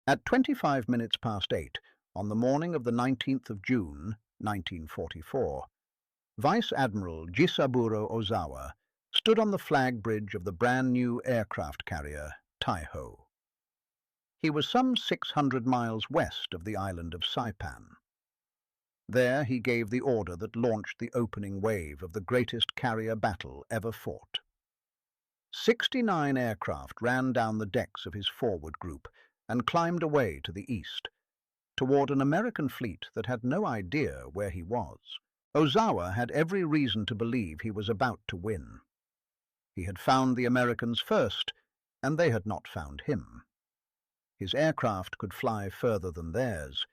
At 25 minutes past 8, on the morning of the 19th of June, 1944, Vice Admiral Jisaburo Ozawa stood on the flag bridge of the brand-new aircraft carrier Taiho. He was some 600 miles west of the island of Saipan. There he gave the order that launched the opening wave of the greatest carrier battle ever fought. 69 aircraft ran down the decks of his forward group and climbed away to the east, toward an American fleet that had no idea where he was. Ozawa had every reason to believe he was about to win. He had found the Americans first, and they had not found him. His aircraft could fly further than theirs,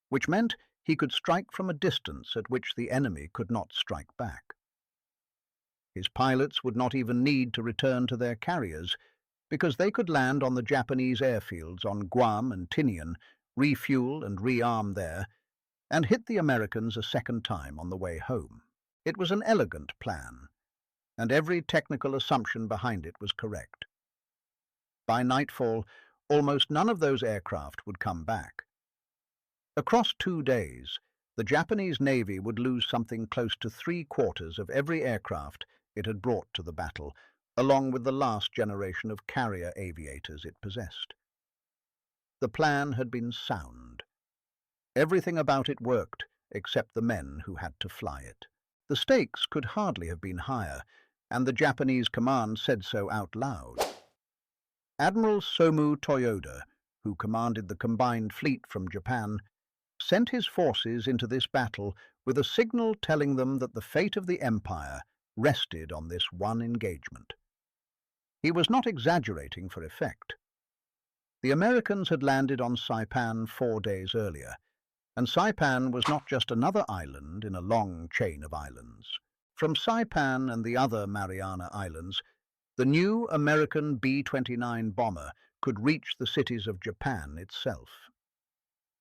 which meant he could strike from a distance at which the enemy could not strike back. His pilots would not even need to return to their carriers, because they could land on the Japanese airfields on Guam and Tinian, refuel and rearm there, and hit the Americans a second time on the way home. It was an elegant plan, and every technical assumption behind it was correct. By nightfall, almost none of those aircraft would come back. Across 2 days, the Japanese Navy would lose something close to 3/4 of every aircraft it had brought to the battle, along with the last generation of carrier aviators it possessed. The plan had been sound. Everything about it worked, except the men who had to fly it. The stakes could hardly have been higher, and the Japanese command said so out loud. Admiral Somu Toyoda, who commanded the combined fleet from Japan, sent his forces into this battle with a signal telling them that the fate of the empire rested on this one engagement. He was not exaggerating for effect. The Americans had landed on Saipan 4 days earlier, and Saipan was not just another island in a long chain of islands. From Saipan and the other Mariana Islands, the new American B-29 bomber could reach the cities of Japan itself.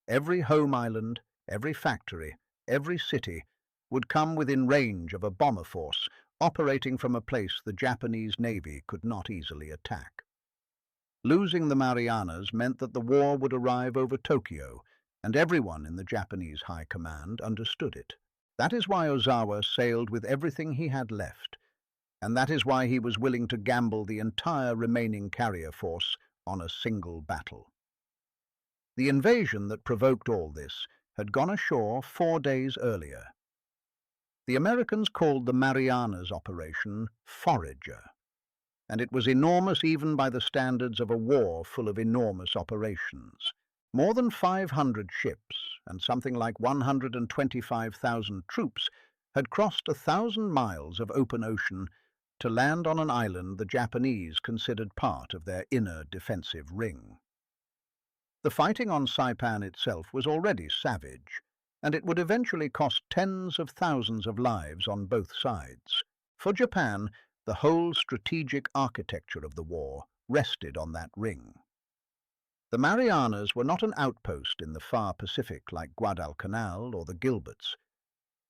Every home island, every factory, every city would come within range of a bomber force operating from a place the Japanese Navy could not easily attack. Losing the Marianas meant that the war would arrive over Tokyo, and everyone in the Japanese High Command understood it. That is why Ozawa sailed with everything he had left, and that is why he was willing to gamble the entire remaining carrier force on a single battle. The invasion that provoked all this had gone ashore 4 days earlier. The Americans called the Marianas operation Forager, and it was enormous even by the standards of a war full of enormous operations. More than 500 ships and something like 125,000 troops had crossed 1,000 miles of open ocean to land on an island the Japanese considered part of their inner defensive ring. The fighting on Saipan itself was already savage, and it would eventually cost tens of thousands of lives on both sides. For Japan, the whole strategic architecture of the war rested on that ring. The Marianas were not an outpost in the far Pacific like Guadalcanal or the Gilberts.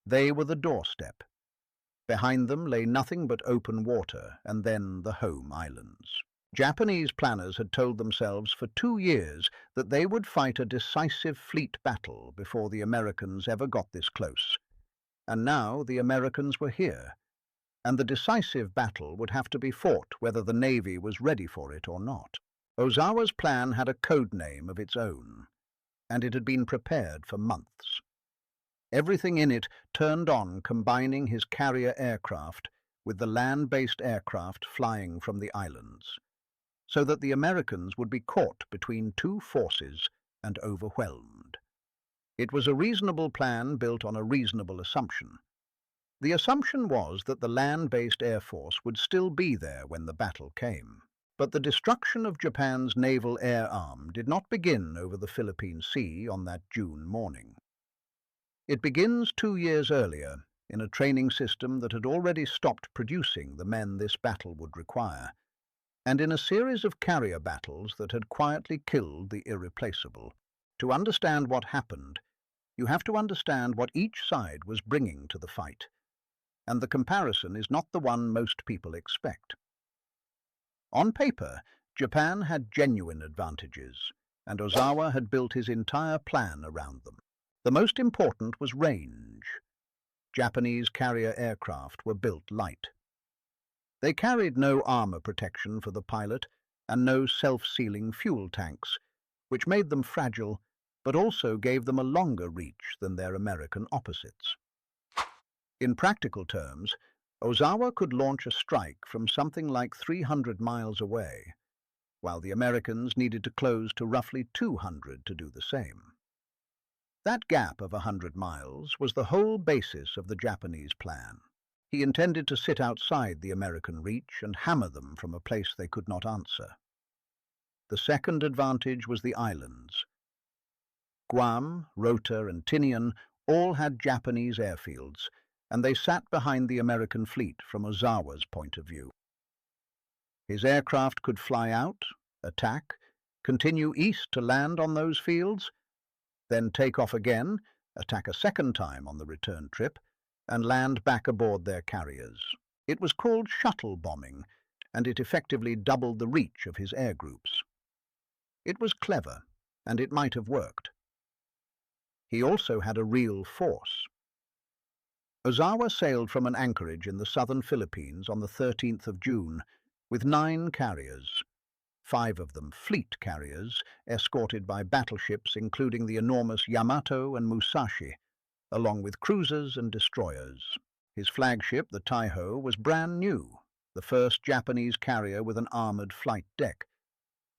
They were the doorstep. Behind them lay nothing but open water, and then the home islands. Japanese planners had told themselves for 2 years that they would fight a decisive fleet battle before the Americans ever got this close. And now the Americans were here, and the decisive battle would have to be fought whether the Navy was ready for it or not. Ozawa's plan had a code name of its own, and it had been prepared for months. Everything in it turned on combining his carrier aircraft with the land-based aircraft flying from the islands, so that the Americans would be caught between 2 forces and overwhelmed. It was a reasonable plan built on a reasonable assumption. The assumption was that the land-based air force would still be there when the battle came. But the destruction of Japan's naval air arm did not begin over the Philippine Sea on that June morning. It begins 2 years earlier, in a training system that had already stopped producing the men this battle would require, and in a series of carrier battles that had quietly killed the irreplaceable. To understand what happened, you have to understand what each side was bringing to the fight, and the comparison is not the one most people expect. On paper, Japan had genuine advantages, and Ozawa had built his entire plan around them. The most important was range. Japanese carrier aircraft were built light. They carried no armor protection for the pilot and no self-sealing fuel tanks, which made them fragile but also gave them a longer reach than their American opposites. In practical terms, Ozawa could launch a strike from something like 300 miles away, while the Americans needed to close to roughly 200 to do the same. That gap of 100 miles was the whole basis of the Japanese plan. He intended to sit outside the American reach and hammer them from a place they could not answer. The second advantage was the islands. Guam, Rota, and Tinian all had Japanese airfields, and they sat behind the American fleet from Ozawa's point of view. His aircraft could fly out, attack, continue east to land on those fields, then take off again, attack a second time on the return trip, and land back aboard their carriers. It was called shuttle bombing, and it effectively doubled the reach of his air groups. It was clever, and it might have worked. He also had a real force. Ozawa sailed from an anchorage in the southern Philippines on the 13th of June with 9 carriers, 5 of them fleet carriers, escorted by battleships including the enormous Yamato and Musashi, along with cruisers and destroyers. His flagship, the Taiho, was brand new, the first Japanese carrier with an armored flight deck,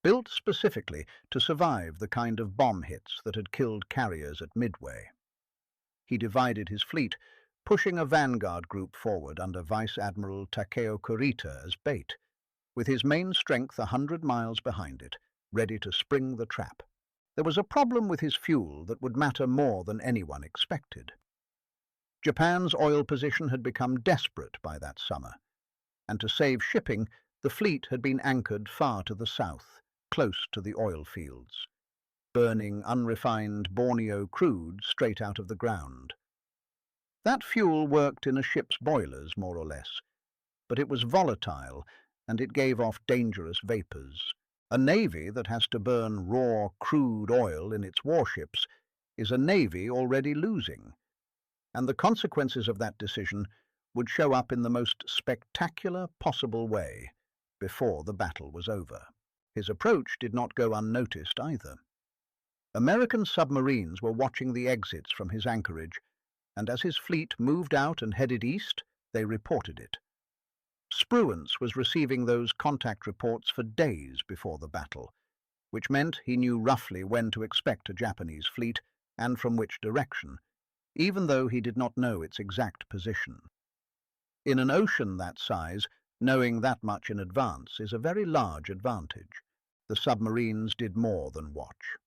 built specifically to survive the kind of bomb hits that had killed carriers at Midway. He divided his fleet, pushing a vanguard group forward under Vice Admiral Takeo Kurita as bait, with his main strength 100 miles behind it, ready to spring the trap. There was a problem with his fuel that would matter more than anyone expected. Japan's oil position had become desperate by that summer, and to save shipping, the fleet had been anchored far to the south, close to the oil fields, burning unrefined Borneo crude straight out of the ground. That fuel worked in a ship's boilers, more or less, but it was volatile and it gave off dangerous vapors. A navy that has to burn raw crude oil in its warships is a navy already losing, and the consequences of that decision would show up in the most spectacular possible way before the battle was over. His approach did not go unnoticed either. American submarines were watching the exits from his anchorage, and as his fleet moved out and headed east, they reported it. Spruance was receiving those contact reports for days before the battle, which meant he knew roughly when to expect a Japanese fleet and from which direction, even though he did not know its exact position. In an ocean that size, knowing that much in advance is a very large advantage. The submarines did more than watch.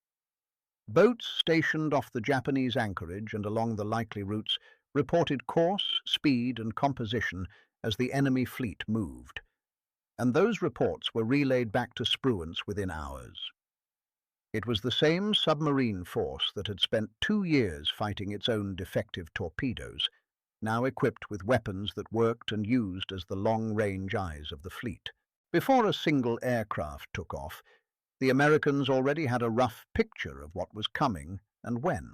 Boats stationed off the Japanese anchorage and along the likely routes reported course, speed, and composition as the enemy fleet moved, and those reports were relayed back to Spruance within hours. It was the same submarine force that had spent 2 years fighting its own defective torpedoes, now equipped with weapons that worked and used as the long-range eyes of the fleet. Before a single aircraft took off, the Americans already had a rough picture of what was coming and when.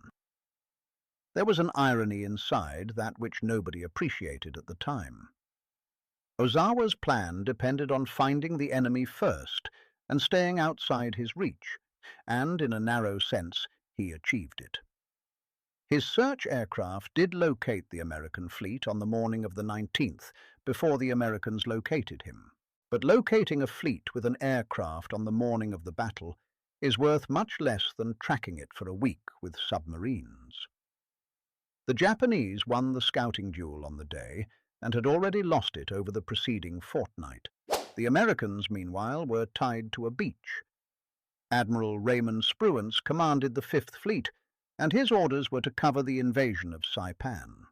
There was an irony inside that which nobody appreciated at the time. Ozawa's plan depended on finding the enemy first and staying outside his reach, and in a narrow sense, he achieved it. His search aircraft did locate the American fleet on the morning of the 19th, before the Americans located him. But locating a fleet with an aircraft on the morning of the battle is worth much less than tracking it for a week with submarines. The Japanese won the scouting duel on the day and had already lost it over the preceding fortnight. The Americans, meanwhile, were tied to a beach. Admiral Raymond Spruance commanded the Fifth Fleet, and his orders were to cover the invasion of Saipan.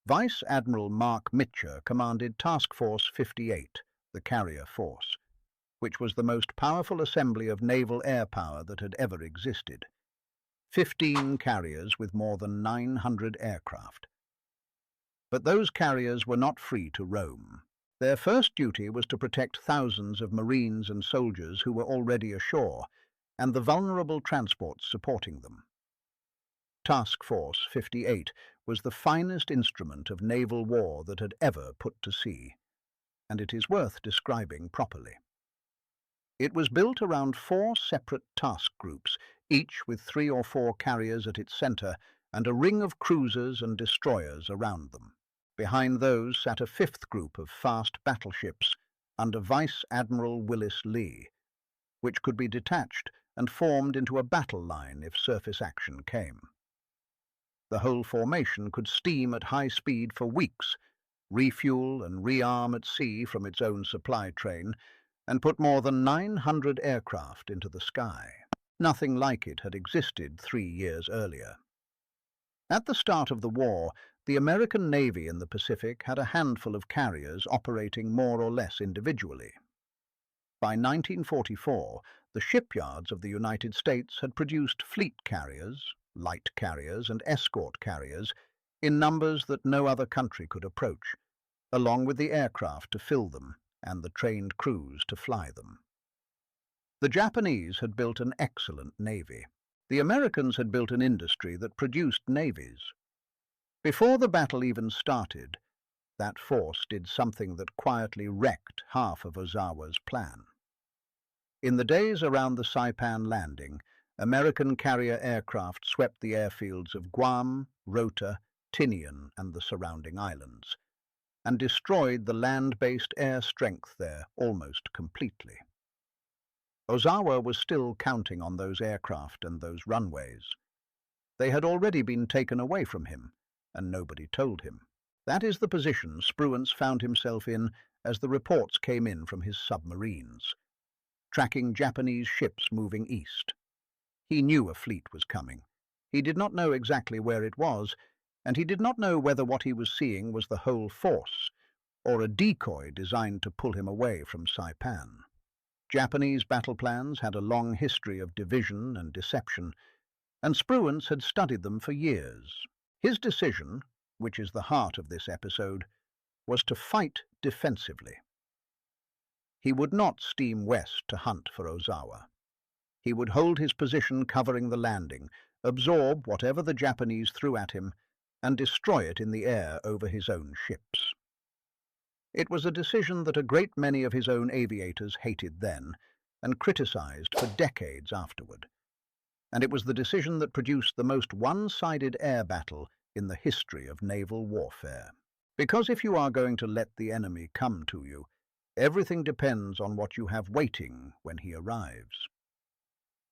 Vice Admiral Mark Mitcher commanded Task Force 58, the carrier force, which was the most powerful assembly of naval air power that had ever existed. 15 carriers with more than 900 aircraft. But those carriers were not free to roam. Their first duty was to protect thousands of Marines and soldiers who were already ashore, and the vulnerable transports supporting them. Task Force 58 was the finest instrument of naval war that had ever put to sea, and it is worth describing properly. It was built around 4 separate task groups, each with 3 or 4 carriers at its centre and a ring of cruisers and destroyers around them. Behind those sat a 5th group of fast battleships under Vice Admiral Willis Lee, which could be detached and formed into a battle line if surface action came. The whole formation could steam at high speed for weeks, refuel and rearm at sea from its own supply train, and put more than 900 aircraft into the sky. Nothing like it had existed 3 years earlier. At the start of the war, the American Navy in the Pacific had a handful of carriers operating more or less individually. By 1944, the shipyards of the United States had produced fleet carriers, light carriers and escort carriers in numbers that no other country could approach, along with the aircraft to fill them and the trained crews to fly them. The Japanese had built an excellent navy. The Americans had built an industry that produced navies. Before the battle even started, that force did something that quietly wrecked half of Ozawa's plan. In the days around the Saipan landing, American carrier aircraft swept the airfields of Guam, Rota, Tinian and the surrounding islands, and destroyed the land-based air strength there almost completely. Ozawa was still counting on those aircraft and those runways. They had already been taken away from him, and nobody told him. That is the position Spruance found himself in as the reports came in from his submarines, tracking Japanese ships moving east. He knew a fleet was coming. He did not know exactly where it was, and he did not know whether what he was seeing was the whole force, or a decoy designed to pull him away from Saipan. Japanese battle plans had a long history of division and deception, and Spruance had studied them for years. His decision, which is the heart of this episode, was to fight defensively. He would not steam west to hunt for Ozawa. He would hold his position covering the landing, absorb whatever the Japanese threw at him, and destroy it in the air over his own ships. It was a decision that a great many of his own aviators hated then and criticized for decades afterward. And it was the decision that produced the most one-sided air battle in the history of naval warfare. Because if you are going to let the enemy come to you, everything depends on what you have waiting when he arrives.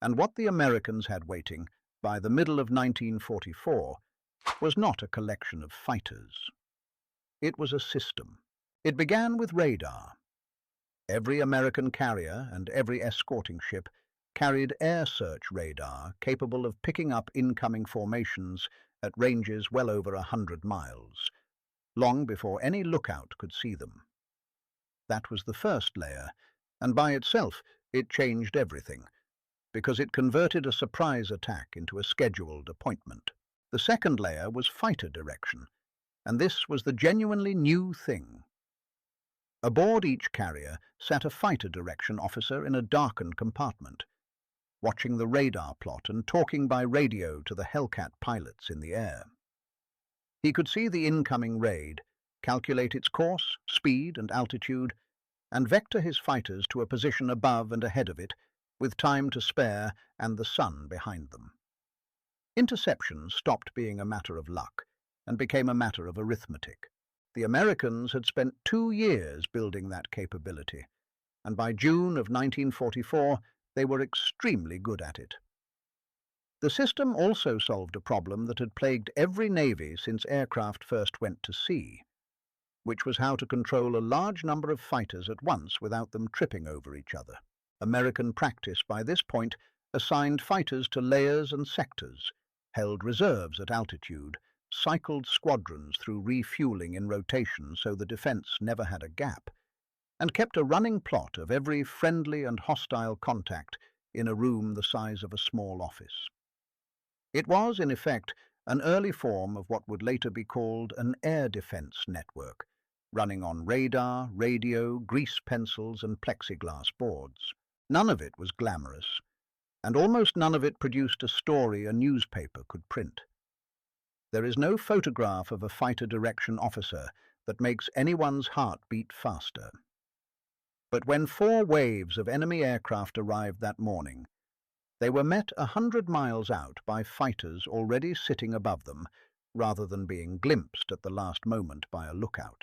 And what the Americans had waiting by the middle of 1944 was not a collection of fighters. It was a system. It began with radar. Every American carrier and every escorting ship carried air search radar capable of picking up incoming formations at ranges well over 100 miles, long before any lookout could see them. That was the first layer, and by itself it changed everything, because it converted a surprise attack into a scheduled appointment. The second layer was fighter direction, and this was the genuinely new thing. Aboard each carrier sat a fighter direction officer in a darkened compartment, watching the radar plot and talking by radio to the Hellcat pilots in the air. He could see the incoming raid, calculate its course, speed and altitude, and vector his fighters to a position above and ahead of it, with time to spare and the sun behind them. Interception stopped being a matter of luck and became a matter of arithmetic. The Americans had spent 2 years building that capability, and by June of 1944 they were extremely good at it. The system also solved a problem that had plagued every navy since aircraft first went to sea, which was how to control a large number of fighters at once without them tripping over each other. American practice by this point assigned fighters to layers and sectors, held reserves at altitude, cycled squadrons through refueling in rotation so the defense never had a gap, and kept a running plot of every friendly and hostile contact in a room the size of a small office. It was, in effect, an early form of what would later be called an air defense network, running on radar, radio, grease pencils and plexiglass boards. None of it was glamorous, and almost none of it produced a story a newspaper could print. There is no photograph of a fighter direction officer that makes anyone's heart beat faster. But when 4 waves of enemy aircraft arrived that morning, they were met 100 miles out by fighters already sitting above them, rather than being glimpsed at the last moment by a lookout.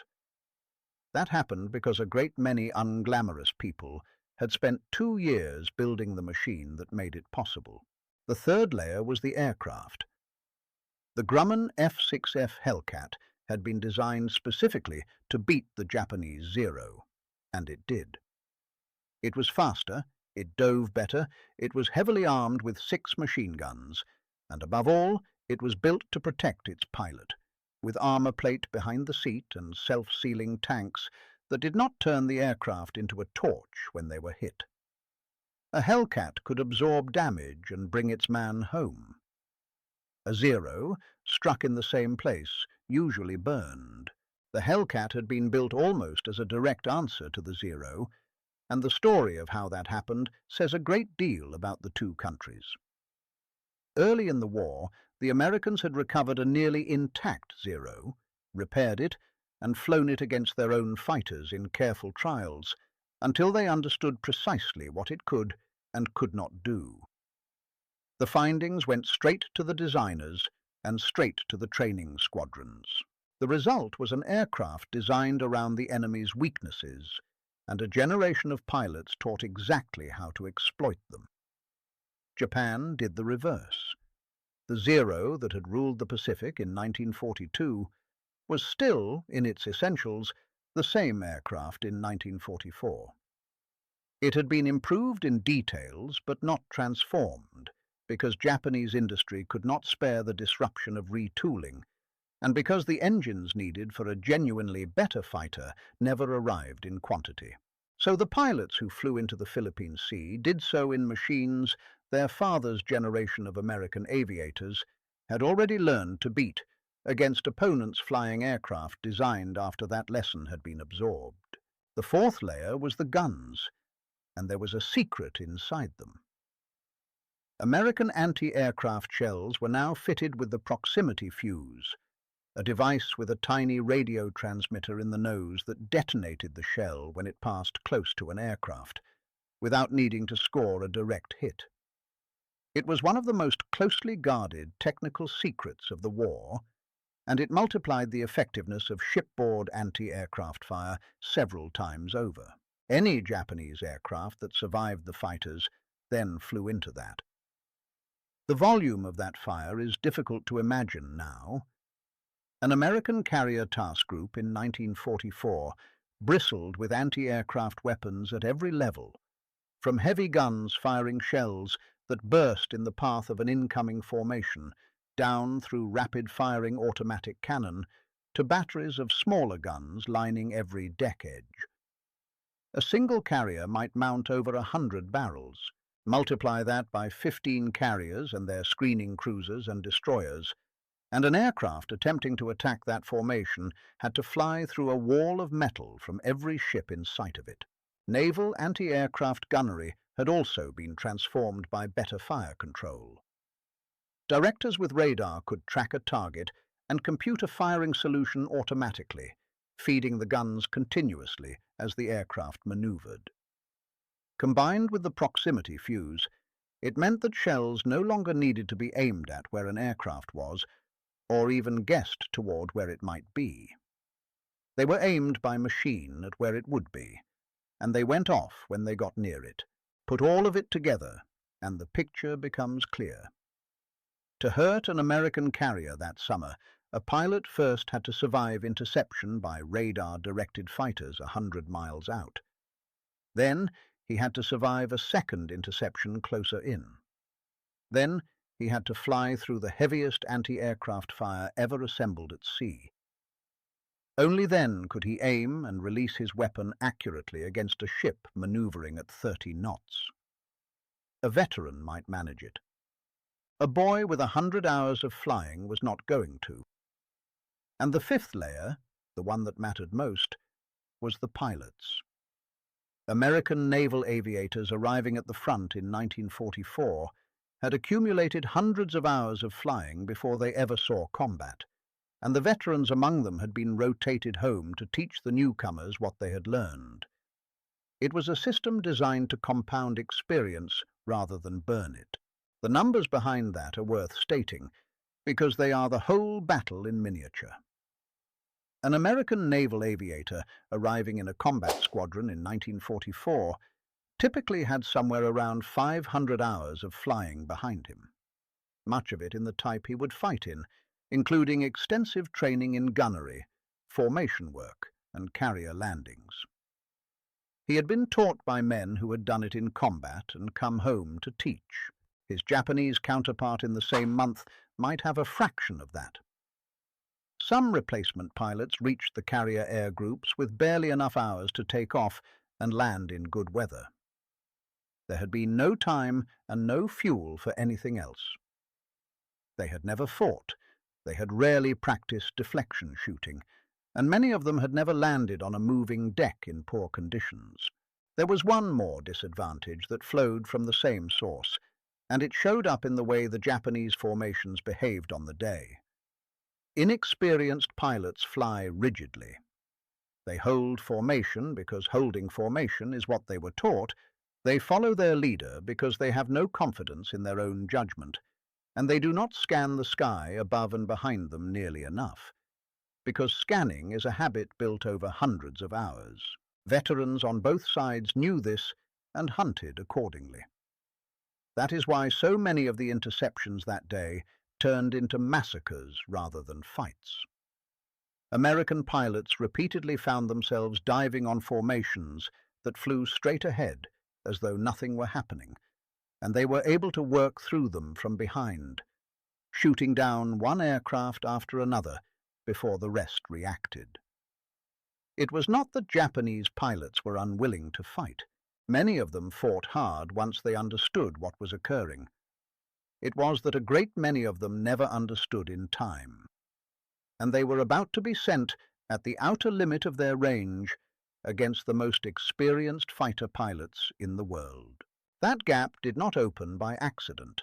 That happened because a great many unglamorous people had spent 2 years building the machine that made it possible. The third layer was the aircraft. The Grumman F6F Hellcat had been designed specifically to beat the Japanese Zero, and it did. It was faster, it dove better, it was heavily armed with 6 machine guns, and above all, it was built to protect its pilot, with armor plate behind the seat and self-sealing tanks that did not turn the aircraft into a torch when they were hit. A Hellcat could absorb damage and bring its man home. A Zero, struck in the same place, usually burned. The Hellcat had been built almost as a direct answer to the Zero, and the story of how that happened says a great deal about the two countries. Early in the war, the Americans had recovered a nearly intact Zero, repaired it, and flown it against their own fighters in careful trials, until they understood precisely what it could and could not do. The findings went straight to the designers and straight to the training squadrons. The result was an aircraft designed around the enemy's weaknesses, and a generation of pilots taught exactly how to exploit them. Japan did the reverse. The Zero that had ruled the Pacific in 1942 was still, in its essentials, the same aircraft in 1944. It had been improved in details but not transformed, because Japanese industry could not spare the disruption of retooling, and because the engines needed for a genuinely better fighter never arrived in quantity. So the pilots who flew into the Philippine Sea did so in machines their father's generation of American aviators had already learned to beat against opponents flying aircraft designed after that lesson had been absorbed. The fourth layer was the guns, and there was a secret inside them. American anti-aircraft shells were now fitted with the proximity fuse, a device with a tiny radio transmitter in the nose that detonated the shell when it passed close to an aircraft, without needing to score a direct hit. It was one of the most closely guarded technical secrets of the war, and it multiplied the effectiveness of shipboard anti-aircraft fire several times over. Any Japanese aircraft that survived the fighters then flew into that. The volume of that fire is difficult to imagine now. An American carrier task group in 1944 bristled with anti-aircraft weapons at every level, from heavy guns firing shells that burst in the path of an incoming formation, down through rapid-firing automatic cannon, to batteries of smaller guns lining every deck edge. A single carrier might mount over 100 barrels. Multiply that by 15 carriers and their screening cruisers and destroyers, and an aircraft attempting to attack that formation had to fly through a wall of metal from every ship in sight of it. Naval anti-aircraft gunnery had also been transformed by better fire control. Directors with radar could track a target and compute a firing solution automatically, feeding the guns continuously as the aircraft maneuvered. Combined with the proximity fuse, it meant that shells no longer needed to be aimed at where an aircraft was, or even guessed toward where it might be. They were aimed by machine at where it would be, and they went off when they got near it. Put all of it together, and the picture becomes clear. To hurt an American carrier that summer, a pilot first had to survive interception by radar-directed fighters 100 miles out. Then he had to survive a second interception closer in. Then he had to fly through the heaviest anti-aircraft fire ever assembled at sea. Only then could he aim and release his weapon accurately against a ship maneuvering at 30 knots. A veteran might manage it. A boy with 100 hours of flying was not going to. And the fifth layer, the one that mattered most, was the pilots. American naval aviators arriving at the front in 1944 had accumulated hundreds of hours of flying before they ever saw combat, and the veterans among them had been rotated home to teach the newcomers what they had learned. It was a system designed to compound experience rather than burn it. The numbers behind that are worth stating, because they are the whole battle in miniature. An American naval aviator arriving in a combat squadron in 1944 typically had somewhere around 500 hours of flying behind him, much of it in the type he would fight in, including extensive training in gunnery, formation work, and carrier landings. He had been taught by men who had done it in combat and come home to teach. His Japanese counterpart in the same month might have a fraction of that. Some replacement pilots reached the carrier air groups with barely enough hours to take off and land in good weather. There had been no time and no fuel for anything else. They had never fought, they had rarely practiced deflection shooting, and many of them had never landed on a moving deck in poor conditions. There was one more disadvantage that flowed from the same source, and it showed up in the way the Japanese formations behaved on the day. Inexperienced pilots fly rigidly. They hold formation because holding formation is what they were taught. They follow their leader because they have no confidence in their own judgment, and they do not scan the sky above and behind them nearly enough, because scanning is a habit built over hundreds of hours. Veterans on both sides knew this and hunted accordingly. That is why so many of the interceptions that day turned into massacres rather than fights. American pilots repeatedly found themselves diving on formations that flew straight ahead as though nothing were happening, and they were able to work through them from behind, shooting down one aircraft after another before the rest reacted. It was not that Japanese pilots were unwilling to fight. Many of them fought hard once they understood what was occurring. It was that a great many of them never understood in time, and they were about to be sent at the outer limit of their range against the most experienced fighter pilots in the world. That gap did not open by accident.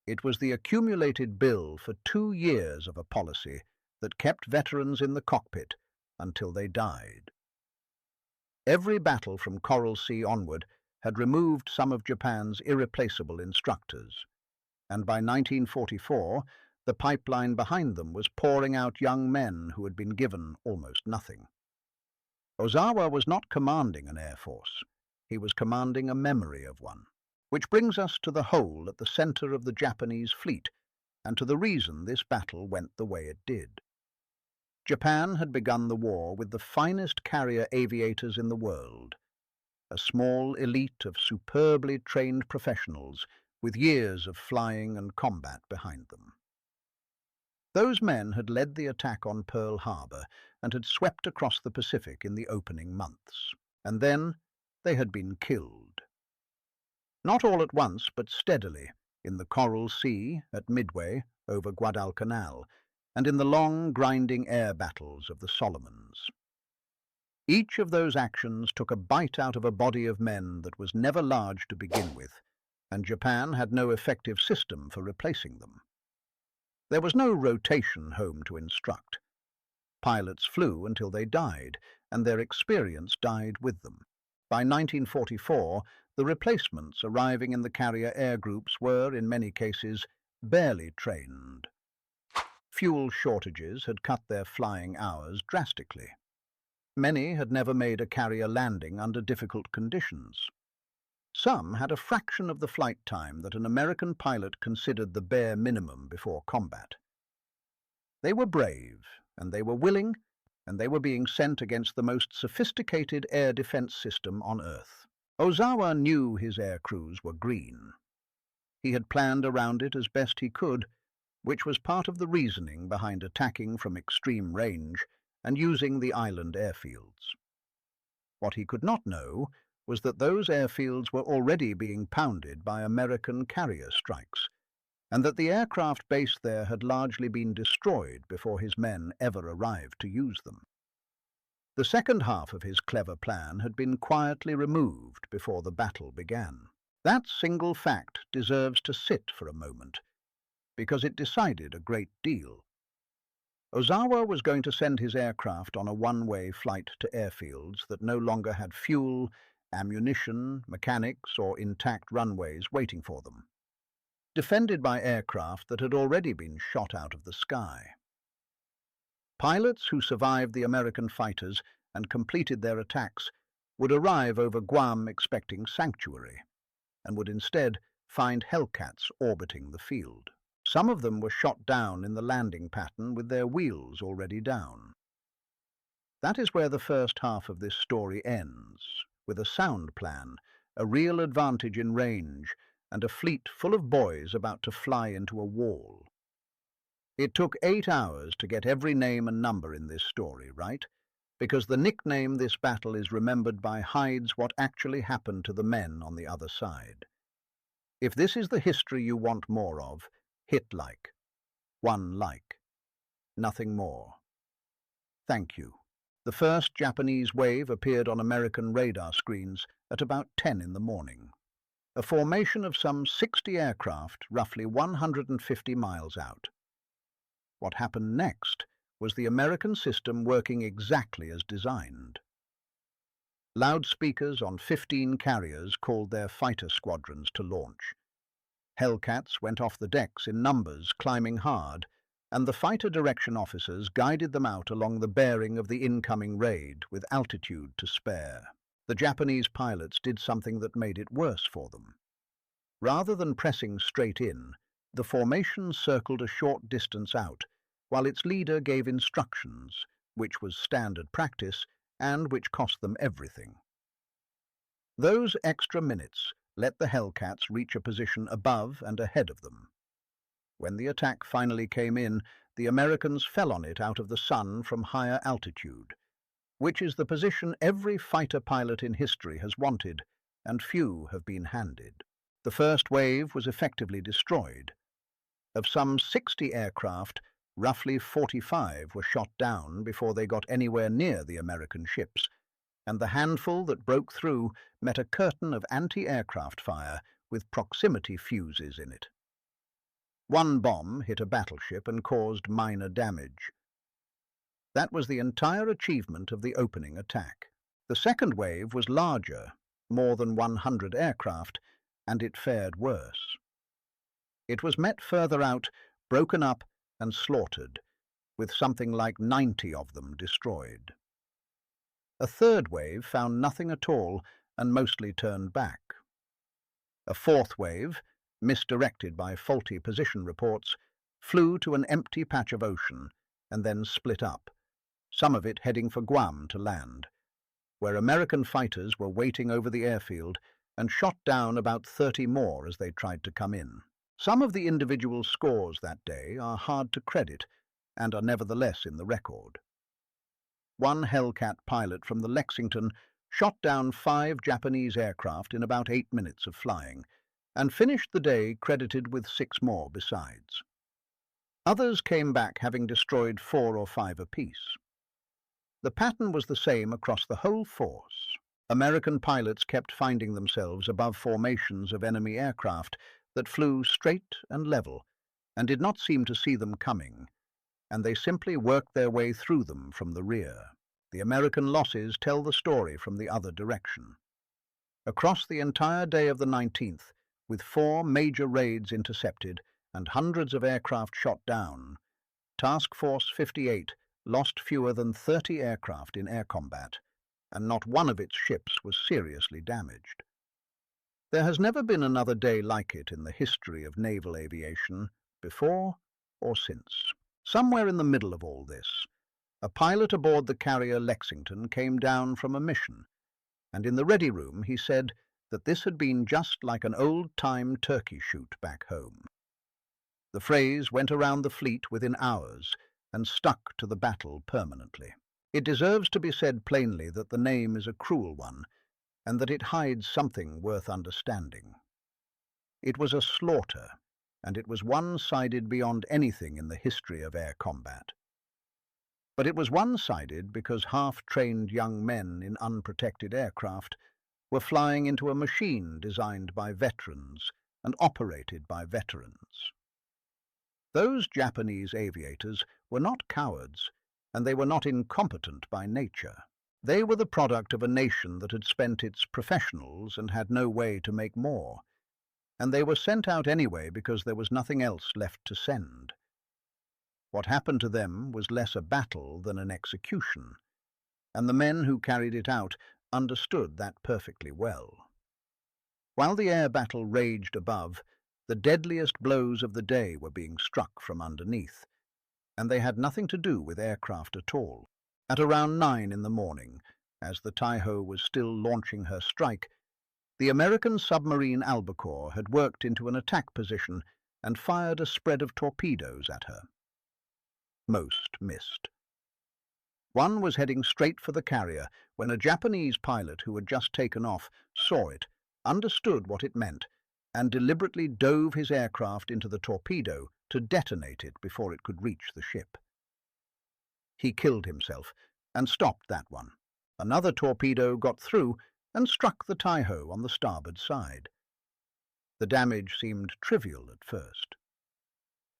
It was the accumulated bill for 2 years of a policy that kept veterans in the cockpit until they died. Every battle from Coral Sea onward had removed some of Japan's irreplaceable instructors, and by 1944 the pipeline behind them was pouring out young men who had been given almost nothing. Ozawa was not commanding an air force, he was commanding a memory of one. Which brings us to the hole at the center of the Japanese fleet, and to the reason this battle went the way it did. Japan had begun the war with the finest carrier aviators in the world, a small elite of superbly trained professionals with years of flying and combat behind them. Those men had led the attack on Pearl Harbor and had swept across the Pacific in the opening months, and then they had been killed. Not all at once, but steadily, in the Coral Sea, at Midway, over Guadalcanal, and in the long, grinding air battles of the Solomons. Each of those actions took a bite out of a body of men that was never large to begin with, and Japan had no effective system for replacing them. There was no rotation home to instruct. Pilots flew until they died, and their experience died with them. By 1944, the replacements arriving in the carrier air groups were, in many cases, barely trained. Fuel shortages had cut their flying hours drastically. Many had never made a carrier landing under difficult conditions. Some had a fraction of the flight time that an American pilot considered the bare minimum before combat. They were brave, and they were willing, and they were being sent against the most sophisticated air defense system on Earth. Ozawa knew his air crews were green. He had planned around it as best he could, which was part of the reasoning behind attacking from extreme range and using the island airfields. What he could not know was that those airfields were already being pounded by American carrier strikes, and that the aircraft based there had largely been destroyed before his men ever arrived to use them. The second half of his clever plan had been quietly removed before the battle began. That single fact deserves to sit for a moment, because it decided a great deal. Ozawa was going to send his aircraft on a one-way flight to airfields that no longer had fuel, ammunition, mechanics, or intact runways waiting for them, defended by aircraft that had already been shot out of the sky. Pilots who survived the American fighters and completed their attacks would arrive over Guam expecting sanctuary, and would instead find Hellcats orbiting the field. Some of them were shot down in the landing pattern with their wheels already down. That is where the first half of this story ends, with a sound plan, a real advantage in range, and a fleet full of boys about to fly into a wall. It took 8 hours to get every name and number in this story right, because the nickname this battle is remembered by hides what actually happened to the men on the other side. If this is the history you want more of, hit like. 1 like. Nothing more. Thank you. The first Japanese wave appeared on American radar screens at about 10 in the morning. A formation of some 60 aircraft, roughly 150 miles out. What happened next was the American system working exactly as designed. Loudspeakers on 15 carriers called their fighter squadrons to launch. Hellcats went off the decks in numbers, climbing hard, and the fighter direction officers guided them out along the bearing of the incoming raid with altitude to spare. The Japanese pilots did something that made it worse for them. Rather than pressing straight in, the formation circled a short distance out, while its leader gave instructions, which was standard practice and which cost them everything. Those extra minutes let the Hellcats reach a position above and ahead of them. When the attack finally came in, the Americans fell on it out of the sun from higher altitude, which is the position every fighter pilot in history has wanted, and few have been handed. The first wave was effectively destroyed. Of some 60 aircraft, roughly 45 were shot down before they got anywhere near the American ships, and the handful that broke through met a curtain of anti-aircraft fire with proximity fuses in it. 1 bomb hit a battleship and caused minor damage. That was the entire achievement of the opening attack. The second wave was larger, more than 100 aircraft, and it fared worse. It was met further out, broken up and slaughtered, with something like 90 of them destroyed. A third wave found nothing at all and mostly turned back. A fourth wave, misdirected by faulty position reports, flew to an empty patch of ocean and then split up, some of it heading for Guam to land, where American fighters were waiting over the airfield and shot down about 30 more as they tried to come in. Some of the individual scores that day are hard to credit and are nevertheless in the record. 1 Hellcat pilot from the Lexington shot down 5 Japanese aircraft in about 8 minutes of flying, and finished the day credited with 6 more besides. Others came back having destroyed 4 or 5 apiece. The pattern was the same across the whole force. American pilots kept finding themselves above formations of enemy aircraft that flew straight and level, and did not seem to see them coming, and they simply worked their way through them from the rear. The American losses tell the story from the other direction. Across the entire day of the 19th, with 4 major raids intercepted and hundreds of aircraft shot down, Task Force 58 lost fewer than 30 aircraft in air combat, and not one of its ships was seriously damaged. There has never been another day like it in the history of naval aviation, before or since. Somewhere in the middle of all this, a pilot aboard the carrier Lexington came down from a mission, and in the ready room he said that this had been just like an old-time turkey shoot back home. The phrase went around the fleet within hours and stuck to the battle permanently. It deserves to be said plainly that the name is a cruel one, and that it hides something worth understanding. It was a slaughter, and it was one-sided beyond anything in the history of air combat. But it was one-sided because half-trained young men in unprotected aircraft were flying into a machine designed by veterans and operated by veterans. Those Japanese aviators were not cowards, and they were not incompetent by nature. They were the product of a nation that had spent its professionals and had no way to make more, and they were sent out anyway because there was nothing else left to send. What happened to them was less a battle than an execution, and the men who carried it out understood that perfectly well. While the air battle raged above, the deadliest blows of the day were being struck from underneath, and they had nothing to do with aircraft at all. At around 9 in the morning, as the Taiho was still launching her strike, the American submarine Albacore had worked into an attack position and fired a spread of torpedoes at her. Most missed. One was heading straight for the carrier when a Japanese pilot who had just taken off saw it, understood what it meant, and deliberately dove his aircraft into the torpedo to detonate it before it could reach the ship. He killed himself and stopped that one. Another torpedo got through and struck the Taiho on the starboard side. The damage seemed trivial at first.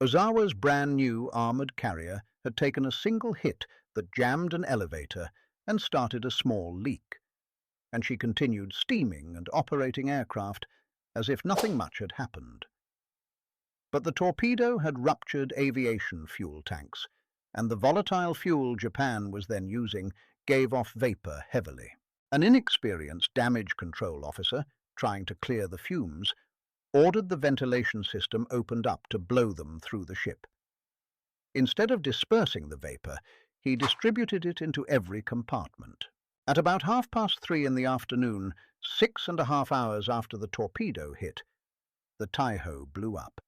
Ozawa's brand-new armoured carrier had taken a single hit that jammed an elevator and started a small leak, and she continued steaming and operating aircraft as if nothing much had happened. But the torpedo had ruptured aviation fuel tanks, and the volatile fuel Japan was then using gave off vapour heavily. An inexperienced damage control officer, trying to clear the fumes, ordered the ventilation system opened up to blow them through the ship. Instead of dispersing the vapour, he distributed it into every compartment. At about 3:30 in the afternoon, 6.5 hours after the torpedo hit, the Taiho blew up.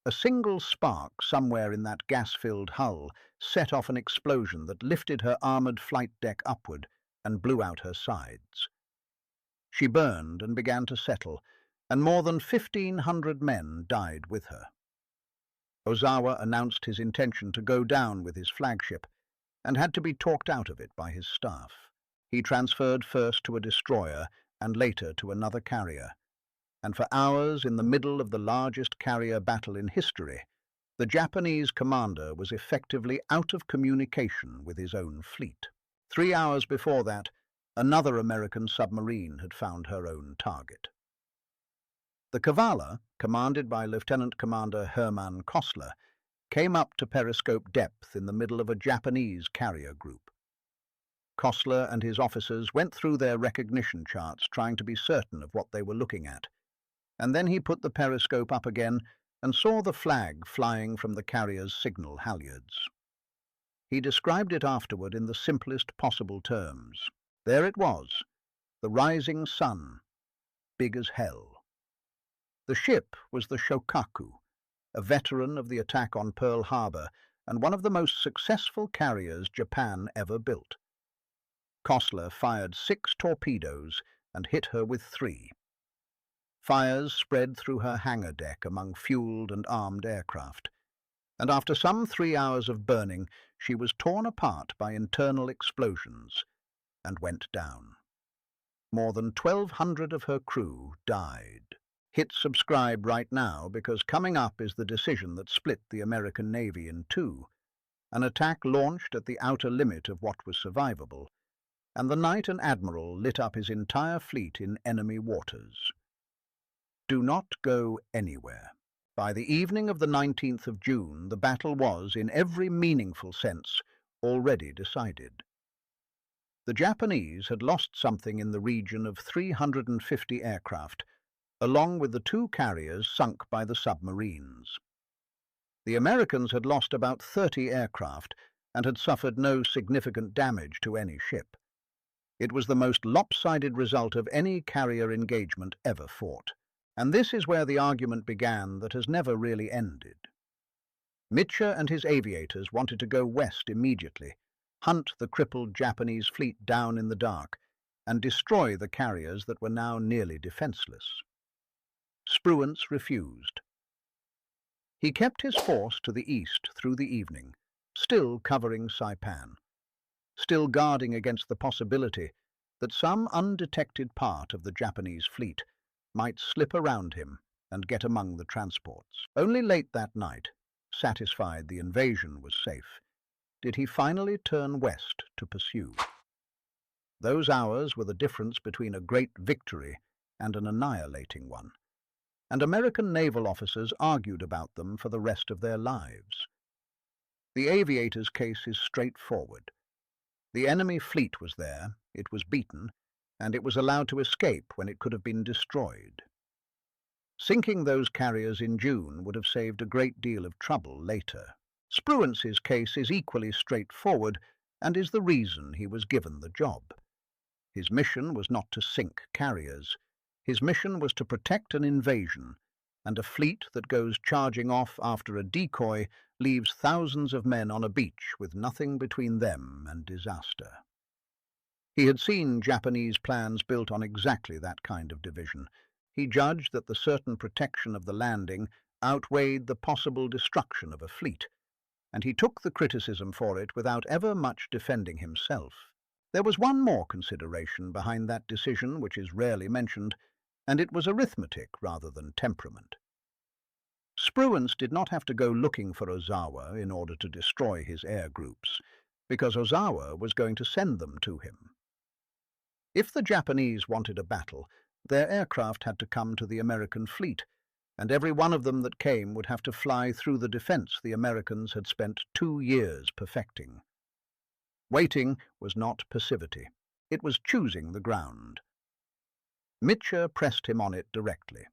A single spark somewhere in that gas-filled hull set off an explosion that lifted her armoured flight deck upward and blew out her sides. She burned and began to settle, and more than 1,500 men died with her. Ozawa announced his intention to go down with his flagship, and had to be talked out of it by his staff. He transferred first to a destroyer and later to another carrier, and for hours in the middle of the largest carrier battle in history, the Japanese commander was effectively out of communication with his own fleet. 3 hours before that, another American submarine had found her own target. The Kavala, commanded by Lieutenant Commander Hermann Kostler, came up to periscope depth in the middle of a Japanese carrier group. Kostler and his officers went through their recognition charts trying to be certain of what they were looking at, and then he put the periscope up again and saw the flag flying from the carrier's signal halyards. He described it afterward in the simplest possible terms. There it was, the rising sun, big as hell. The ship was the Shokaku, a veteran of the attack on Pearl Harbor and one of the most successful carriers Japan ever built. Kostler fired 6 torpedoes and hit her with 3. Fires spread through her hangar deck among fueled and armed aircraft, and after some 3 hours of burning, she was torn apart by internal explosions and went down. More than 1,200 of her crew died. Hit subscribe right now, because coming up is the decision that split the American Navy in two, an attack launched at the outer limit of what was survivable, and the night an admiral lit up his entire fleet in enemy waters. Do not go anywhere. By the evening of the 19th of June, the battle was, in every meaningful sense, already decided. The Japanese had lost something in the region of 350 aircraft, along with the 2 carriers sunk by the submarines. The Americans had lost about 30 aircraft and had suffered no significant damage to any ship. It was the most lopsided result of any carrier engagement ever fought, and this is where the argument began that has never really ended. Mitcher and his aviators wanted to go west immediately, hunt the crippled Japanese fleet down in the dark, and destroy the carriers that were now nearly defenseless. Spruance refused. He kept his force to the east through the evening, still covering Saipan, still guarding against the possibility that some undetected part of the Japanese fleet might slip around him and get among the transports. Only late that night, satisfied the invasion was safe, did he finally turn west to pursue. Those hours were the difference between a great victory and an annihilating one, and American naval officers argued about them for the rest of their lives. The aviator's case is straightforward. The enemy fleet was there, it was beaten, and it was allowed to escape when it could have been destroyed. Sinking those carriers in June would have saved a great deal of trouble later. Spruance's case is equally straightforward and is the reason he was given the job. His mission was not to sink carriers. His mission was to protect an invasion, and a fleet that goes charging off after a decoy leaves thousands of men on a beach with nothing between them and disaster. He had seen Japanese plans built on exactly that kind of division. He judged that the certain protection of the landing outweighed the possible destruction of a fleet, and he took the criticism for it without ever much defending himself. There was one more consideration behind that decision which is rarely mentioned, and it was arithmetic rather than temperament. Spruance did not have to go looking for Ozawa in order to destroy his air groups, because Ozawa was going to send them to him. If the Japanese wanted a battle, their aircraft had to come to the American fleet, and every one of them that came would have to fly through the defense the Americans had spent 2 years perfecting. Waiting was not passivity. It was choosing the ground. Mitcher pressed him on it directly.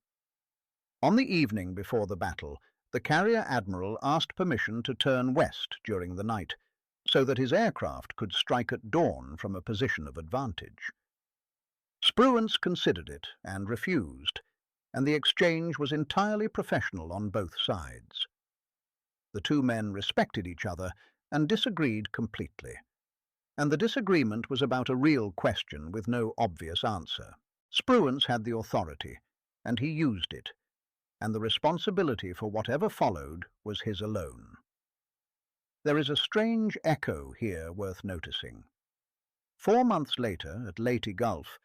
On the evening before the battle, the carrier admiral asked permission to turn west during the night, so that his aircraft could strike at dawn from a position of advantage. Spruance considered it and refused, and the exchange was entirely professional on both sides. The two men respected each other and disagreed completely, and the disagreement was about a real question with no obvious answer. Spruance had the authority, and he used it, and the responsibility for whatever followed was his alone. There is a strange echo here worth noticing. 4 months later, at Leyte Gulf,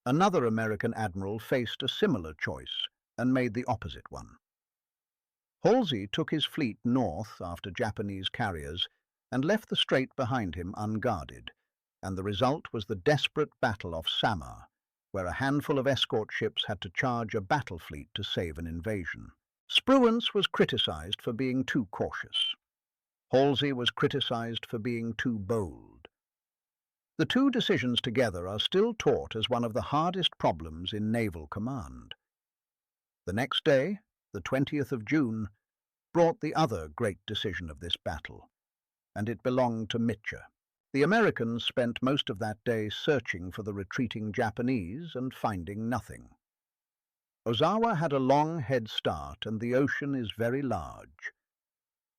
another American admiral faced a similar choice and made the opposite one. Halsey took his fleet north after Japanese carriers and left the strait behind him unguarded, and the result was the desperate Battle of Samar, where a handful of escort ships had to charge a battle fleet to save an invasion. Spruance was criticized for being too cautious. Halsey was criticized for being too bold. The two decisions together are still taught as one of the hardest problems in naval command. The next day, the 20th of June, brought the other great decision of this battle, and it belonged to Mitcher. The Americans spent most of that day searching for the retreating Japanese and finding nothing. Ozawa had a long head start, and the ocean is very large.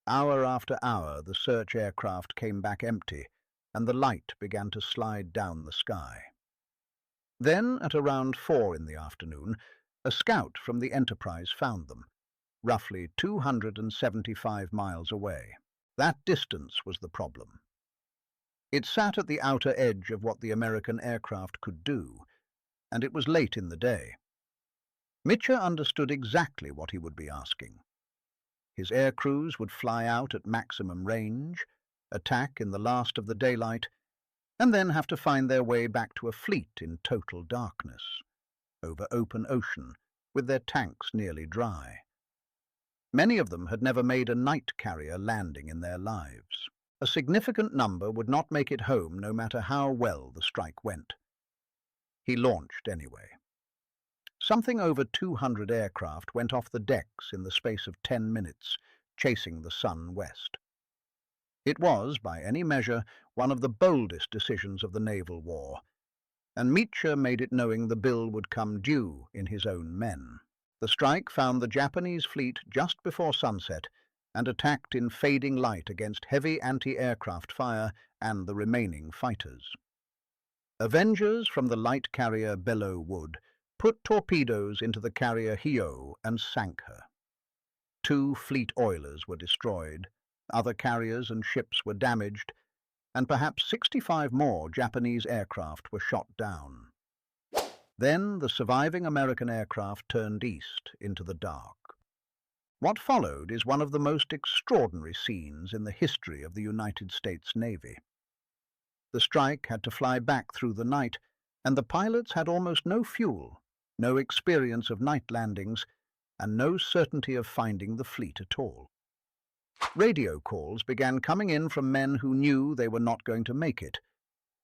Hour after hour, the search aircraft came back empty, and the light began to slide down the sky. Then, at around 4 in the afternoon, a scout from the Enterprise found them, roughly 275 miles away. That distance was the problem. It sat at the outer edge of what the American aircraft could do, and it was late in the day. Mitcher understood exactly what he would be asking. His air crews would fly out at maximum range, attack in the last of the daylight, and then have to find their way back to a fleet in total darkness, over open ocean, with their tanks nearly dry. Many of them had never made a night carrier landing in their lives. A significant number would not make it home no matter how well the strike went. He launched anyway. Something over 200 aircraft went off the decks in the space of 10 minutes, chasing the sun west. It was, by any measure, one of the boldest decisions of the naval war, and Mitcher made it knowing the bill would come due in his own men. The strike found the Japanese fleet just before sunset and attacked in fading light against heavy anti-aircraft fire and the remaining fighters. Avengers from the light carrier Belleau Wood put torpedoes into the carrier Hio and sank her. 2 fleet oilers were destroyed, Other carriers and ships were damaged, and perhaps 65 more Japanese aircraft were shot down. Then the surviving American aircraft turned east into the dark. What followed is one of the most extraordinary scenes in the history of the United States Navy. The strike had to fly back through the night, and the pilots had almost no fuel, no experience of night landings, and no certainty of finding the fleet at all. Radio calls began coming in from men who knew they were not going to make it,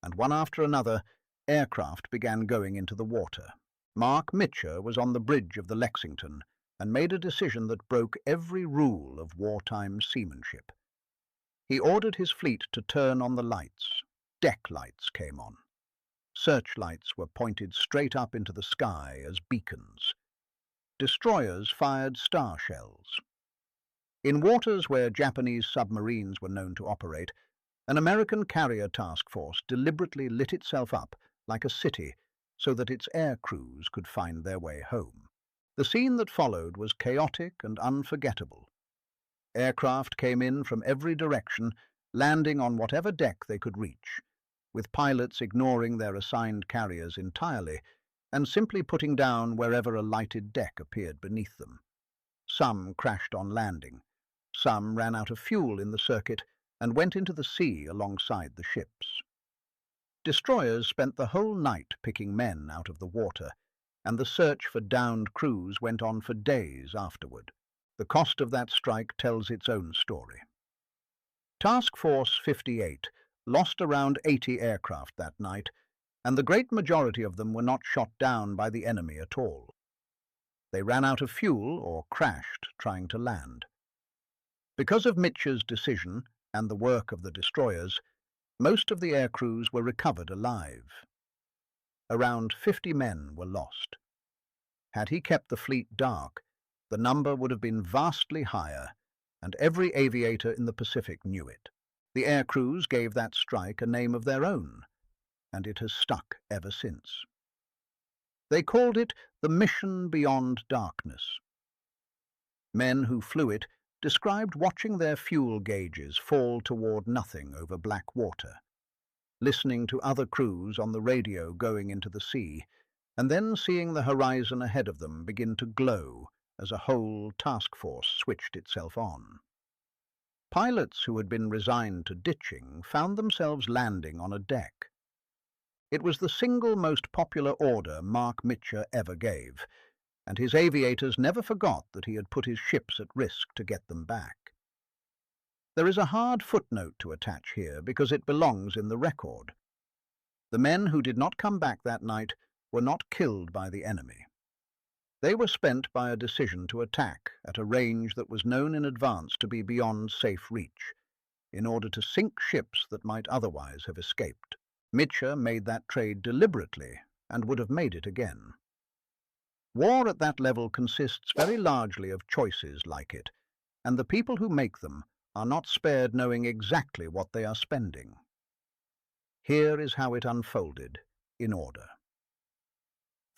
and one after another, aircraft began going into the water. Mark Mitcher was on the bridge of the Lexington and made a decision that broke every rule of wartime seamanship. He ordered his fleet to turn on the lights. Deck lights came on. Searchlights were pointed straight up into the sky as beacons. Destroyers fired star shells. In waters where Japanese submarines were known to operate, an American carrier task force deliberately lit itself up like a city so that its air crews could find their way home. The scene that followed was chaotic and unforgettable. Aircraft came in from every direction, landing on whatever deck they could reach, with pilots ignoring their assigned carriers entirely and simply putting down wherever a lighted deck appeared beneath them. Some crashed on landing. Some ran out of fuel in the circuit and went into the sea alongside the ships. Destroyers spent the whole night picking men out of the water, and the search for downed crews went on for days afterward. The cost of that strike tells its own story. Task Force 58 lost around 80 aircraft that night, and the great majority of them were not shot down by the enemy at all. They ran out of fuel or crashed trying to land. Because of Mitcher's decision and the work of the destroyers, most of the air crews were recovered alive. Around 50 men were lost. Had he kept the fleet dark, the number would have been vastly higher, and every aviator in the Pacific knew it. The air crews gave that strike a name of their own, and it has stuck ever since. They called it the Mission Beyond Darkness. Men who flew it described watching their fuel gauges fall toward nothing over black water, listening to other crews on the radio going into the sea, and then seeing the horizon ahead of them begin to glow as a whole task force switched itself on. Pilots who had been resigned to ditching found themselves landing on a deck. It was the single most popular order Mark Mitcher ever gave, and his aviators never forgot that he had put his ships at risk to get them back. There is a hard footnote to attach here because it belongs in the record. The men who did not come back that night were not killed by the enemy. They were spent by a decision to attack at a range that was known in advance to be beyond safe reach, in order to sink ships that might otherwise have escaped. Mitcher made that trade deliberately and would have made it again. War at that level consists very largely of choices like it, and the people who make them are not spared knowing exactly what they are spending. Here is how it unfolded, in order.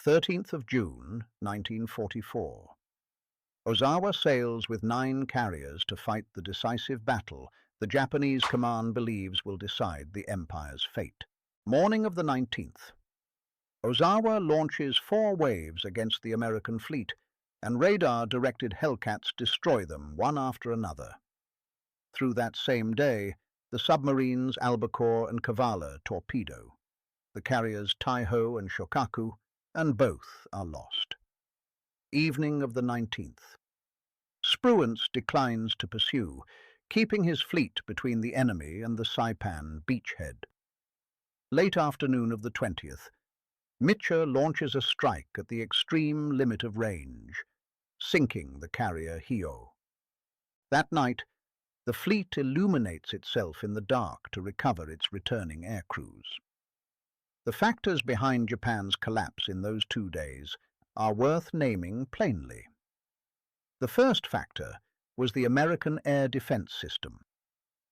13th of June, 1944. Ozawa sails with 9 carriers to fight the decisive battle the Japanese command believes will decide the Empire's fate. Morning of the 19th. Ozawa launches 4 waves against the American fleet, and radar-directed Hellcats destroy them one after another. Through that same day, the submarines Albacore and Kavala torpedo, the carriers Taiho and Shokaku, and both are lost. Evening of the 19th. Spruance declines to pursue, keeping his fleet between the enemy and the Saipan beachhead. Late afternoon of the 20th, Mitcher launches a strike at the extreme limit of range, sinking the carrier Hio. That night, the fleet illuminates itself in the dark to recover its returning air crews. The factors behind Japan's collapse in those 2 days are worth naming plainly. The first factor was the American air defense system.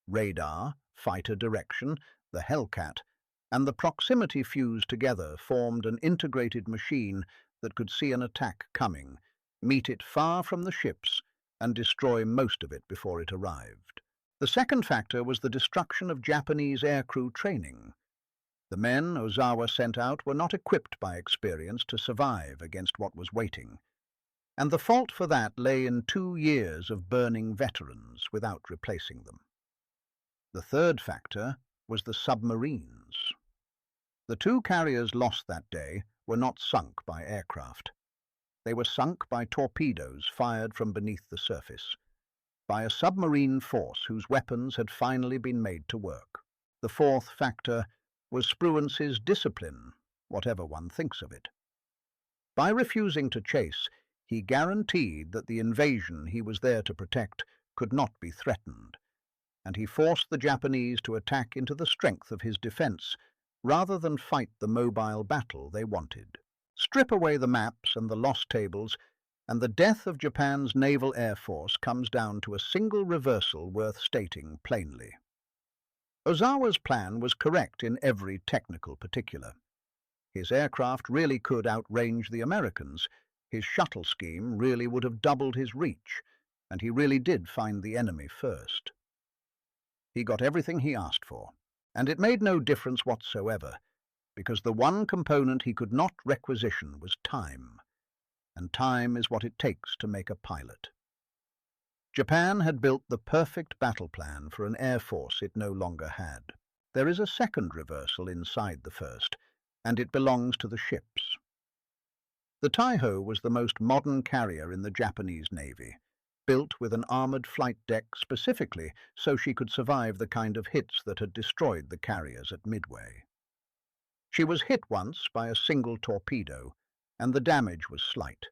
Radar, fighter direction, the Hellcat, and the proximity fuse together formed an integrated machine that could see an attack coming, meet it far from the ships, and destroy most of it before it arrived. The second factor was the destruction of Japanese aircrew training. The men Ozawa sent out were not equipped by experience to survive against what was waiting, and the fault for that lay in 2 years of burning veterans without replacing them. The third factor was the submarines. The 2 carriers lost that day were not sunk by aircraft. They were sunk by torpedoes fired from beneath the surface, by a submarine force whose weapons had finally been made to work. The fourth factor was Spruance's discipline, whatever one thinks of it. By refusing to chase, he guaranteed that the invasion he was there to protect could not be threatened, and he forced the Japanese to attack into the strength of his defense, rather than fight the mobile battle they wanted. Strip away the maps and the loss tables, and the death of Japan's naval air force comes down to a single reversal worth stating plainly. Ozawa's plan was correct in every technical particular. His aircraft really could outrange the Americans, his shuttle scheme really would have doubled his reach, and he really did find the enemy first. He got everything he asked for, and it made no difference whatsoever, because the one component he could not requisition was time, and time is what it takes to make a pilot. Japan had built the perfect battle plan for an air force it no longer had. There is a second reversal inside the first, and it belongs to the ships. The Taiho was the most modern carrier in the Japanese Navy, built with an armoured flight deck specifically so she could survive the kind of hits that had destroyed the carriers at Midway. She was hit once by a single torpedo, and the damage was slight.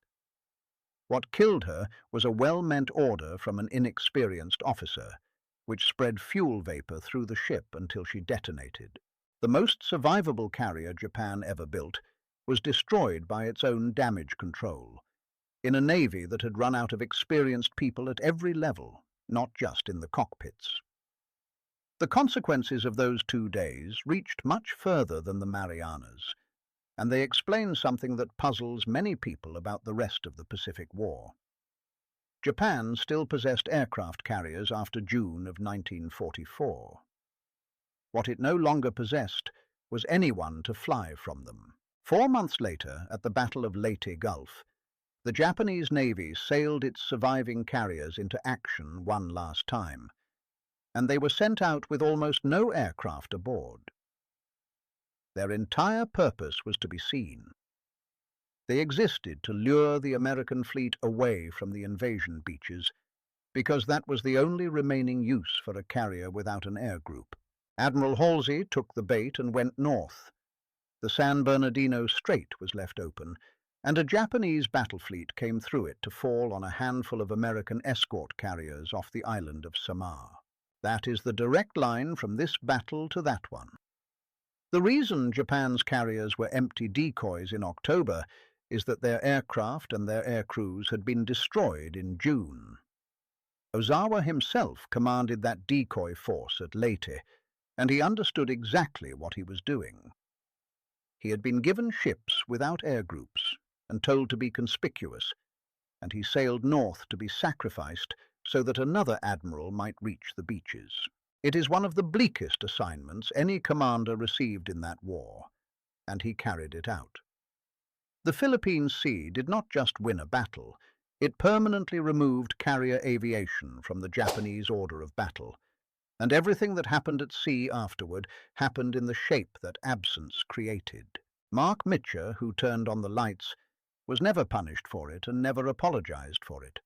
What killed her was a well-meant order from an inexperienced officer, which spread fuel vapor through the ship until she detonated. The most survivable carrier Japan ever built was destroyed by its own damage control, in a navy that had run out of experienced people at every level, not just in the cockpits. The consequences of those 2 days reached much further than the Marianas, and they explain something that puzzles many people about the rest of the Pacific War. Japan still possessed aircraft carriers after June of 1944. What it no longer possessed was anyone to fly from them. 4 months later, at the Battle of Leyte Gulf, the Japanese Navy sailed its surviving carriers into action one last time, and they were sent out with almost no aircraft aboard. Their entire purpose was to be seen. They existed to lure the American fleet away from the invasion beaches, because that was the only remaining use for a carrier without an air group. Admiral Halsey took the bait and went north. The San Bernardino Strait was left open, and a Japanese battle fleet came through it to fall on a handful of American escort carriers off the island of Samar. That is the direct line from this battle to that one. The reason Japan's carriers were empty decoys in October is that their aircraft and their air crews had been destroyed in June. Ozawa himself commanded that decoy force at Leyte, and he understood exactly what he was doing. He had been given ships without air groups and told to be conspicuous, and he sailed north to be sacrificed so that another admiral might reach the beaches. It is one of the bleakest assignments any commander received in that war, and he carried it out. The Philippine Sea did not just win a battle, it permanently removed carrier aviation from the Japanese order of battle, and everything that happened at sea afterward happened in the shape that absence created. Mark Mitcher, who turned on the lights, was never punished for it and never apologized for it.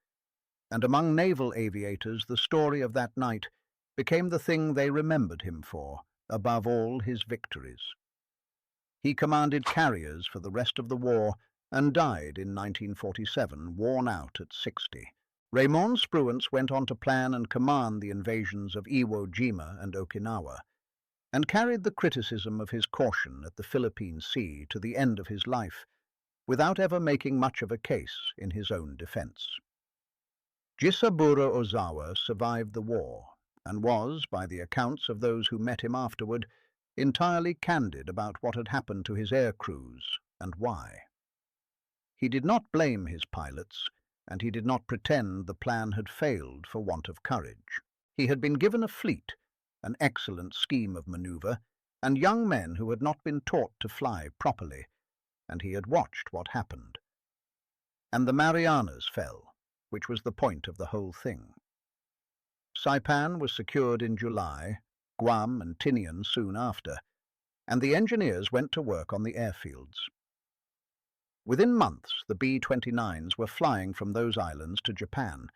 And among naval aviators, the story of that night became the thing they remembered him for, above all his victories. He commanded carriers for the rest of the war and died in 1947, worn out at 60. Raymond Spruance went on to plan and command the invasions of Iwo Jima and Okinawa, and carried the criticism of his caution at the Philippine Sea to the end of his life, without ever making much of a case in his own defense. Jisaburo Ozawa survived the war, and was, by the accounts of those who met him afterward, entirely candid about what had happened to his air crews and why. He did not blame his pilots, and he did not pretend the plan had failed for want of courage. He had been given a fleet, an excellent scheme of manoeuvre, and young men who had not been taught to fly properly, and he had watched what happened. And the Marianas fell, which was the point of the whole thing. Saipan was secured in July, Guam and Tinian soon after, and the engineers went to work on the airfields. Within months, the B-29s were flying from those islands to Japan,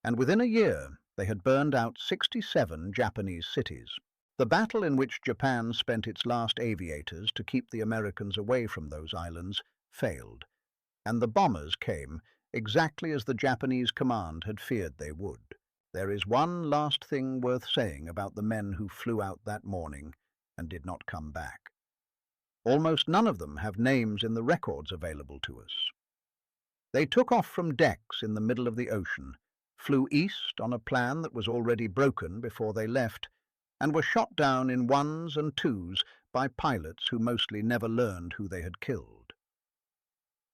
and within a year they had burned out 67 Japanese cities. The battle in which Japan spent its last aviators to keep the Americans away from those islands failed, and the bombers came exactly as the Japanese command had feared they would. There is one last thing worth saying about the men who flew out that morning and did not come back. Almost none of them have names in the records available to us. They took off from decks in the middle of the ocean, flew east on a plan that was already broken before they left, and were shot down in ones and twos by pilots who mostly never learned who they had killed.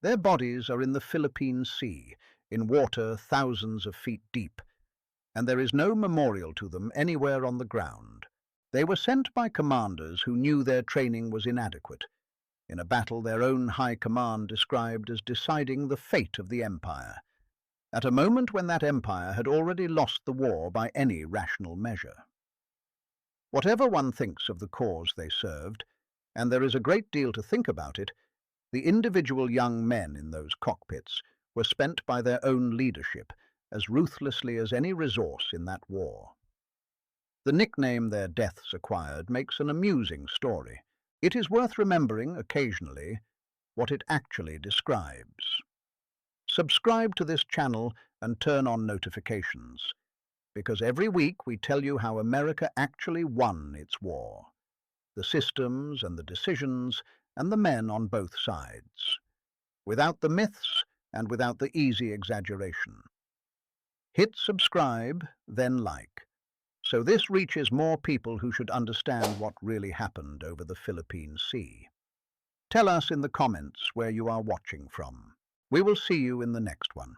Their bodies are in the Philippine Sea, in water thousands of feet deep, and there is no memorial to them anywhere on the ground. They were sent by commanders who knew their training was inadequate, in a battle their own high command described as deciding the fate of the empire, at a moment when that empire had already lost the war by any rational measure. Whatever one thinks of the cause they served, and there is a great deal to think about it, the individual young men in those cockpits were spent by their own leadership as ruthlessly as any resource in that war. The nickname their deaths acquired makes an amusing story. It is worth remembering occasionally what it actually describes. Subscribe to this channel and turn on notifications, because every week we tell you how America actually won its war, the systems and the decisions and the men on both sides, without the myths and without the easy exaggeration. Hit subscribe, then like, so this reaches more people who should understand what really happened over the Philippine Sea. Tell us in the comments where you are watching from. We will see you in the next one.